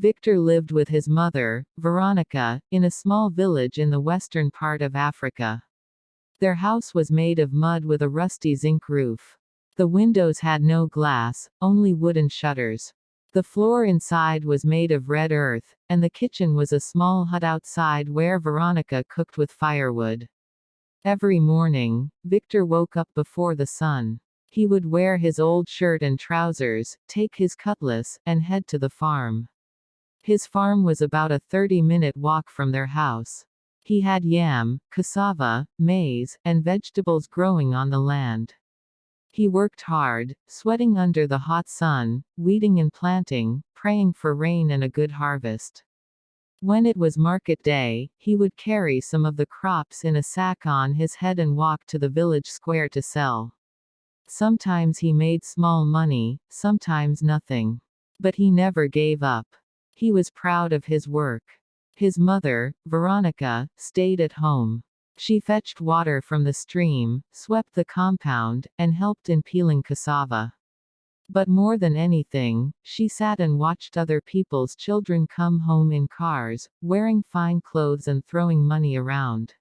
Victor lived with his mother, Veronica, in a small village in the western part of Africa. Their house was made of mud with a rusty zinc roof. The windows had no glass, only wooden shutters. The floor inside was made of red earth, and the kitchen was a small hut outside where Veronica cooked with firewood. Every morning, Victor woke up before the sun. He would wear his old shirt and trousers, take his cutlass, and head to the farm. His farm was about a 30-minute walk from their house. He had yam, cassava, maize, and vegetables growing on the land. He worked hard, sweating under the hot sun, weeding and planting, praying for rain and a good harvest. When it was market day, he would carry some of the crops in a sack on his head and walk to the village square to sell. Sometimes he made small money, sometimes nothing. But he never gave up. He was proud of his work. His mother, Veronica, stayed at home. She fetched water from the stream, swept the compound, and helped in peeling cassava. But more than anything, she sat and watched other people's children come home in cars, wearing fine clothes and throwing money around.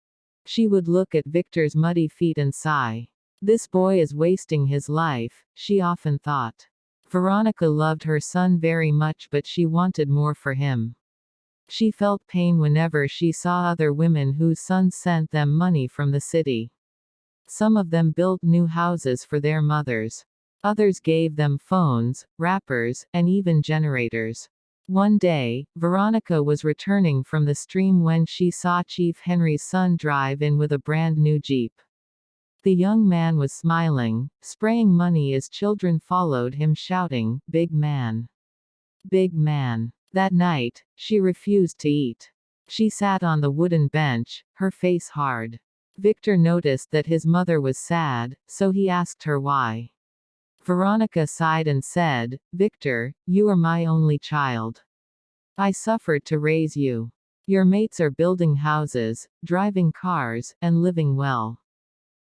She would look at Victor's muddy feet and sigh. This boy is wasting his life, she often thought. Veronica loved her son very much, but she wanted more for him. She felt pain whenever she saw other women whose sons sent them money from the city. Some of them built new houses for their mothers. Others gave them phones, wrappers, and even generators. One day, Veronica was returning from the stream when she saw Chief Henry's son drive in with a brand new Jeep. The young man was smiling, spraying money as children followed him shouting, "Big man! Big man!" That night, she refused to eat. She sat on the wooden bench, her face hard. Victor noticed that his mother was sad, so he asked her why. Veronica sighed and said, "Victor, you are my only child. I suffered to raise you. Your mates are building houses, driving cars, and living well.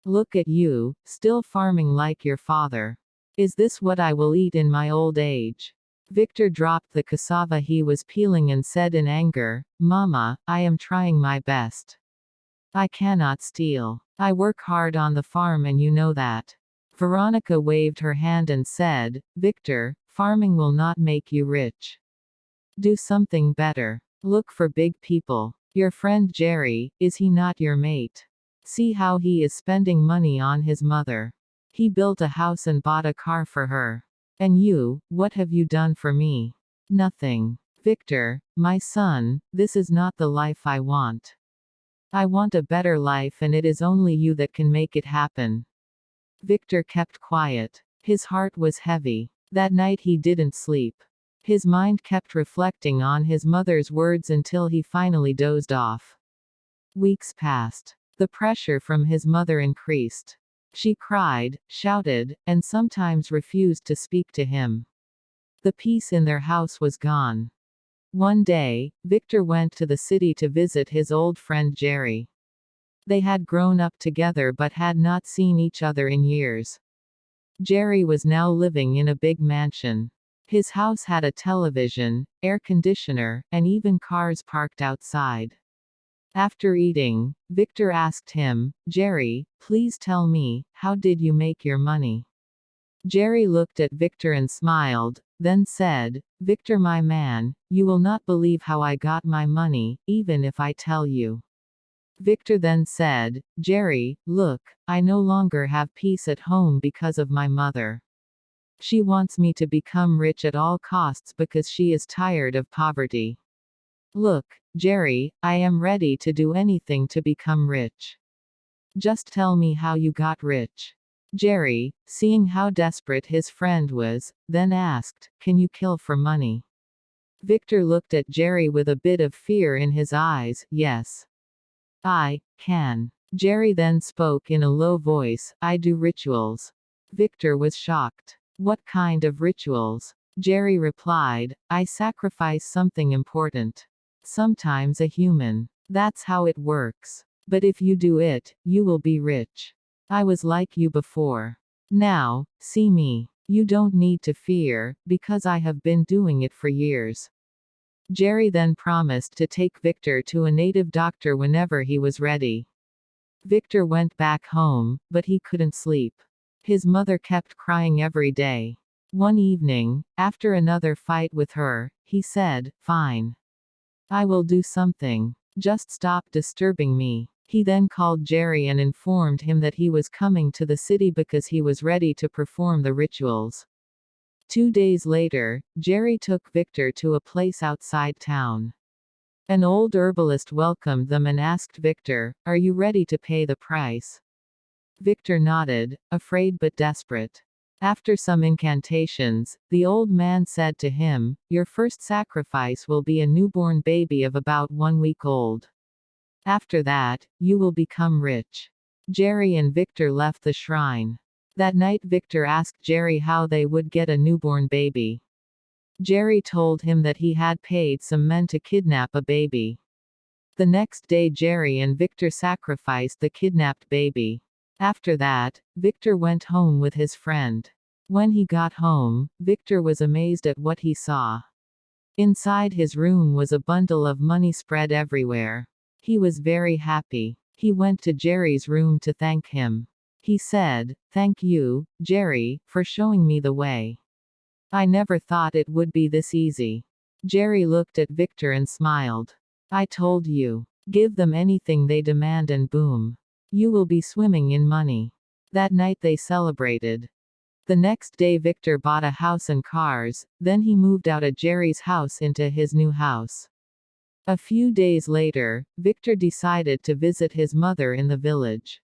Look at you, still farming like your father. Is this what I will eat in my old age?" Victor dropped the cassava he was peeling and said in anger, "Mama, I am trying my best. I cannot steal. I work hard on the farm and you know that." Veronica waved her hand and said, "Victor, farming will not make you rich. Do something better. Look for big people. Your friend Jerry, is he not your mate? See how he is spending money on his mother. He built a house and bought a car for her. And you, what have you done for me? Nothing. Victor, my son, this is not the life I want. I want a better life and it is only you that can make it happen." Victor kept quiet. His heart was heavy. That night he didn't sleep. His mind kept reflecting on his mother's words until he finally dozed off. Weeks passed. The pressure from his mother increased. She cried, shouted, and sometimes refused to speak to him. The peace in their house was gone. One day, Victor went to the city to visit his old friend Jerry. They had grown up together but had not seen each other in years. Jerry was now living in a big mansion. His house had a television, air conditioner, and even cars parked outside. After eating, Victor asked him, "Jerry, please tell me, how did you make your money?" Jerry looked at Victor and smiled, then said, "Victor my man, you will not believe how I got my money, even if I tell you." Victor then said, "Jerry, look, I no longer have peace at home because of my mother. She wants me to become rich at all costs because she is tired of poverty. Look, Jerry, I am ready to do anything to become rich. Just tell me how you got rich." Jerry, seeing how desperate his friend was, then asked, "Can you kill for money?" Victor looked at Jerry with a bit of fear in his eyes. "Yes. I can." Jerry then spoke in a low voice, "I do rituals." Victor was shocked. "What kind of rituals?" Jerry replied, "I sacrifice something important. Sometimes a human. That's how it works. But if you do it, you will be rich. I was like you before. Now, see me. You don't need to fear, because I have been doing it for years." Jerry then promised to take Victor to a native doctor whenever he was ready. Victor went back home, but he couldn't sleep. His mother kept crying every day. One evening, after another fight with her, he said, "Fine. I will do something. Just stop disturbing me." He then called Jerry and informed him that he was coming to the city because he was ready to perform the rituals. 2 days later, Jerry took Victor to a place outside town. An old herbalist welcomed them and asked Victor, "Are you ready to pay the price?" Victor nodded, afraid but desperate. After some incantations, the old man said to him, "Your first sacrifice will be a newborn baby of about 1 week old. After that, you will become rich." Jerry and Victor left the shrine. That night Victor asked Jerry how they would get a newborn baby. Jerry told him that he had paid some men to kidnap a baby. The next day Jerry and Victor sacrificed the kidnapped baby. After that, Victor went home with his friend. When he got home, Victor was amazed at what he saw. Inside his room was a bundle of money spread everywhere. He was very happy. He went to Jerry's room to thank him. He said, "Thank you, Jerry, for showing me the way. I never thought it would be this easy." Jerry looked at Victor and smiled. "I told you. Give them anything they demand and boom. You will be swimming in money." That night they celebrated. The next day Victor bought a house and cars, then he moved out of Jerry's house into his new house. A few days later, Victor decided to visit his mother in the village.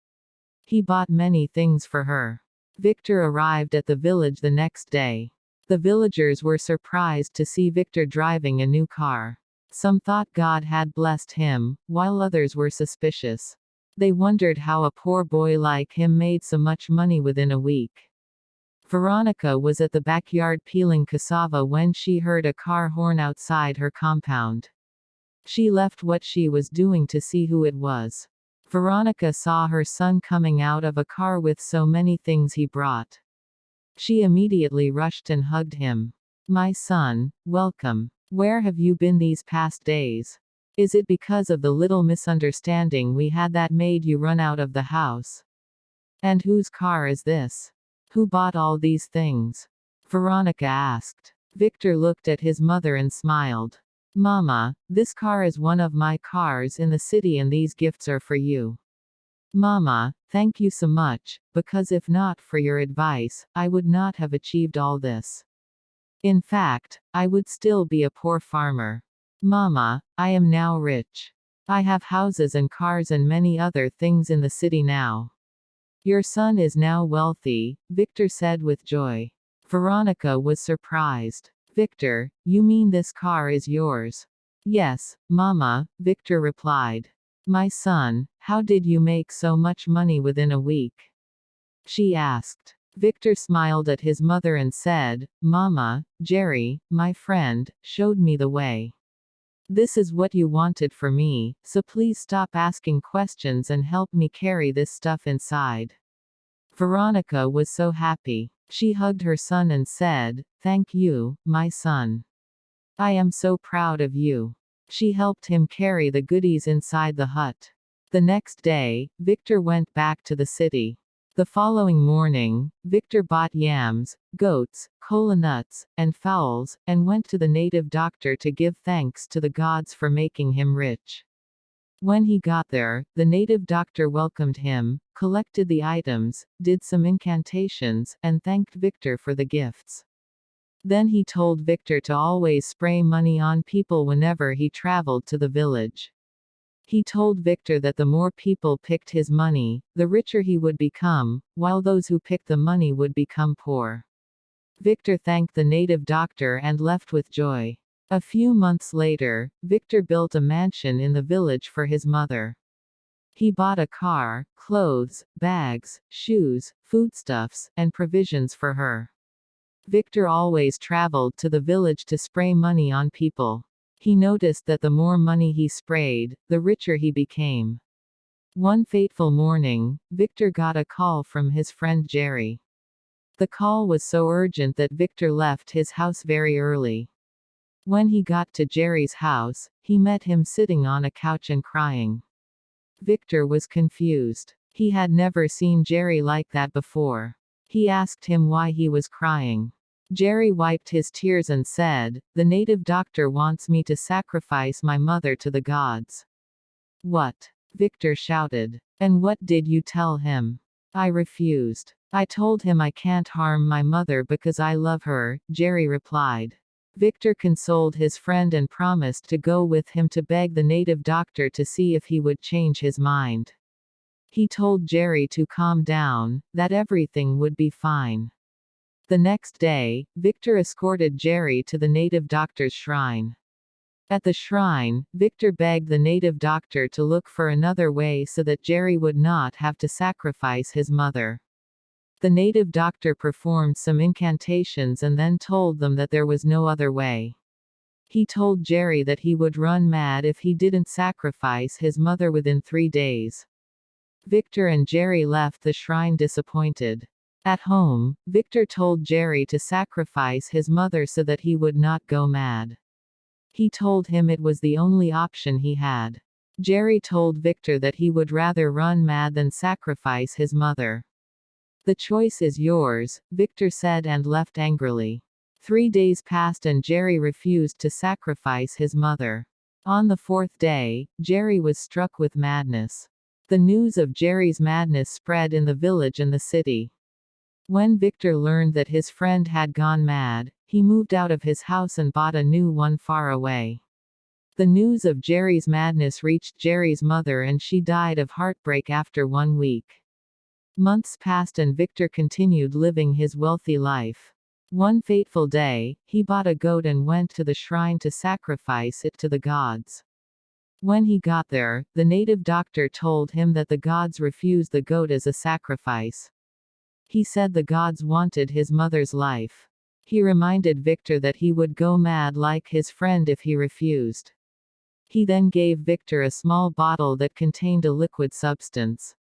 He bought many things for her. Victor arrived at the village the next day. The villagers were surprised to see Victor driving a new car. Some thought God had blessed him, while others were suspicious. They wondered how a poor boy like him made so much money within a week. Veronica was at the backyard peeling cassava when she heard a car horn outside her compound. She left what she was doing to see who it was. Veronica saw her son coming out of a car with so many things he brought. She immediately rushed and hugged him. "My son, welcome. Where have you been these past days? Is it because of the little misunderstanding we had that made you run out of the house? And whose car is this? Who bought all these things?" Veronica asked. Victor looked at his mother and smiled. "Mama, this car is one of my cars in the city and these gifts are for you. Mama, thank you so much, because if not for your advice, I would not have achieved all this. In fact, I would still be a poor farmer. Mama, I am now rich. I have houses and cars and many other things in the city now. Your son is now wealthy," Victor said with joy. Veronica was surprised. "Victor, you mean this car is yours?" "Yes, Mama," Victor replied. "My son, how did you make so much money within a week?" she asked. Victor smiled at his mother and said, "Mama, Jerry, my friend, showed me the way. This is what you wanted for me, so please stop asking questions and help me carry this stuff inside." Veronica was so happy. She hugged her son and said, "Thank you, my son. I am so proud of you." She helped him carry the goodies inside the hut. The next day, Victor went back to the city. The following morning, Victor bought yams, goats, kola nuts, and fowls, and went to the native doctor to give thanks to the gods for making him rich. When he got there, the native doctor welcomed him, collected the items, did some incantations, and thanked Victor for the gifts. Then he told Victor to always spray money on people whenever he traveled to the village. He told Victor that the more people picked his money, the richer he would become, while those who picked the money would become poor. Victor thanked the native doctor and left with joy. A few months later, Victor built a mansion in the village for his mother. He bought a car, clothes, bags, shoes, foodstuffs, and provisions for her. Victor always traveled to the village to spray money on people. He noticed that the more money he sprayed, the richer he became. One fateful morning, Victor got a call from his friend Jerry. The call was so urgent that Victor left his house very early. When he got to Jerry's house, he met him sitting on a couch and crying. Victor was confused. He had never seen Jerry like that before. He asked him why he was crying. Jerry wiped his tears and said, "The native doctor wants me to sacrifice my mother to the gods." "What?" Victor shouted. "And what did you tell him?" "I refused. I told him I can't harm my mother because I love her," Jerry replied. Victor consoled his friend and promised to go with him to beg the native doctor to see if he would change his mind. He told Jerry to calm down, that everything would be fine. The next day, Victor escorted Jerry to the native doctor's shrine. At the shrine, Victor begged the native doctor to look for another way so that Jerry would not have to sacrifice his mother. The native doctor performed some incantations and then told them that there was no other way. He told Jerry that he would run mad if he didn't sacrifice his mother within 3 days. Victor and Jerry left the shrine disappointed. At home, Victor told Jerry to sacrifice his mother so that he would not go mad. He told him it was the only option he had. Jerry told Victor that he would rather run mad than sacrifice his mother. "The choice is yours," Victor said and left angrily. 3 days passed and Jerry refused to sacrifice his mother. On the 4th day, Jerry was struck with madness. The news of Jerry's madness spread in the village and the city. When Victor learned that his friend had gone mad, he moved out of his house and bought a new one far away. The news of Jerry's madness reached Jerry's mother and she died of heartbreak after 1 week. Months passed and Victor continued living his wealthy life. One fateful day, he bought a goat and went to the shrine to sacrifice it to the gods. When he got there, the native doctor told him that the gods refused the goat as a sacrifice. He said the gods wanted his mother's life. He reminded Victor that he would go mad like his friend if he refused. He then gave Victor a small bottle that contained a liquid substance.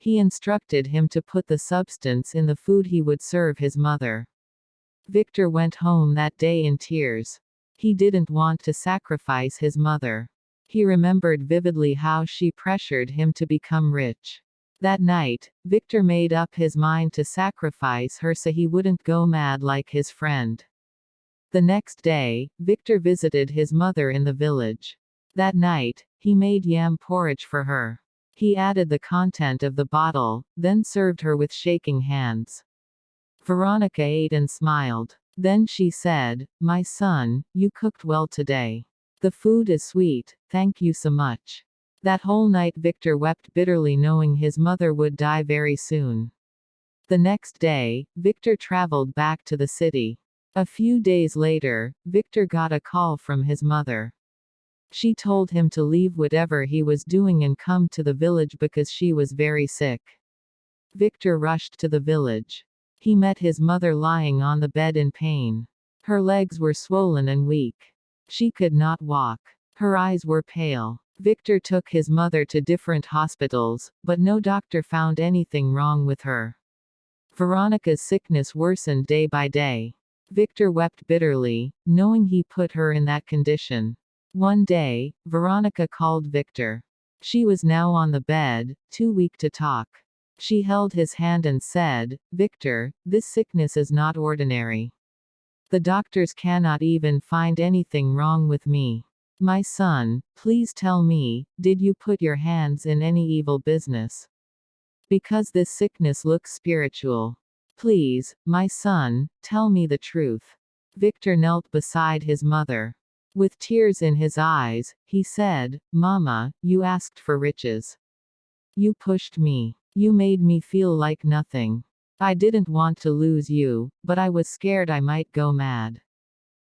He instructed him to put the substance in the food he would serve his mother. Victor went home that day in tears. He didn't want to sacrifice his mother. He remembered vividly how she pressured him to become rich. That night, Victor made up his mind to sacrifice her so he wouldn't go mad like his friend. The next day, Victor visited his mother in the village. That night, he made yam porridge for her. He added the content of the bottle, then served her with shaking hands. Veronica ate and smiled. Then she said, "My son, you cooked well today. The food is sweet, thank you so much." That whole night Victor wept bitterly knowing his mother would die very soon. The next day, Victor traveled back to the city. A few days later, Victor got a call from his mother. She told him to leave whatever he was doing and come to the village because she was very sick. Victor rushed to the village. He met his mother lying on the bed in pain. Her legs were swollen and weak. She could not walk. Her eyes were pale. Victor took his mother to different hospitals, but no doctor found anything wrong with her. Veronica's sickness worsened day by day. Victor wept bitterly, knowing he put her in that condition. One day, Veronica called Victor. She was now on the bed, too weak to talk. She held his hand and said, "Victor, this sickness is not ordinary. The doctors cannot even find anything wrong with me. My son, please tell me, did you put your hands in any evil business? Because this sickness looks spiritual. Please, my son, tell me the truth." Victor knelt beside his mother. With tears in his eyes, he said, "Mama, you asked for riches. You pushed me. You made me feel like nothing. I didn't want to lose you, but I was scared I might go mad."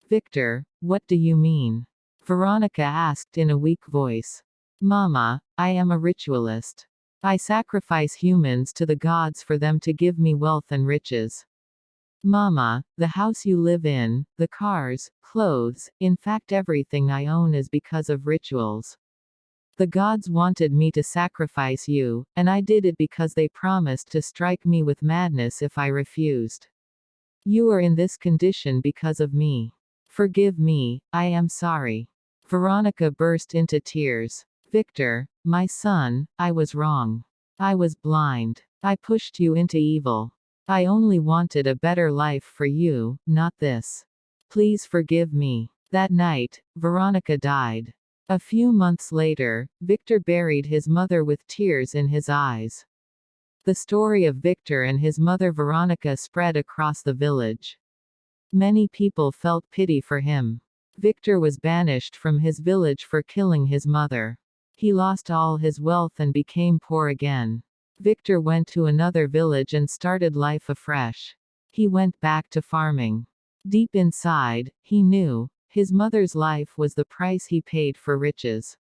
"Victor, what do you mean?" Veronica asked in a weak voice. "Mama, I am a ritualist. I sacrifice humans to the gods for them to give me wealth and riches. Mama, the house you live in, the cars, clothes, in fact everything I own is because of rituals. The gods wanted me to sacrifice you, and I did it because they promised to strike me with madness if I refused. You are in this condition because of me." Forgive me, I am sorry. Veronica burst into tears. Victor, my son, I was wrong. I was blind. I pushed you into evil. I only wanted a better life for you, not this. Please forgive me. That night, Veronica died. A few months later, Victor buried his mother with tears in his eyes. The story of Victor and his mother Veronica spread across the village. Many people felt pity for him. Victor was banished from his village for killing his mother. He lost all his wealth and became poor again. Victor went to another village and started life afresh. He went back to farming. Deep inside, he knew his mother's life was the price he paid for riches.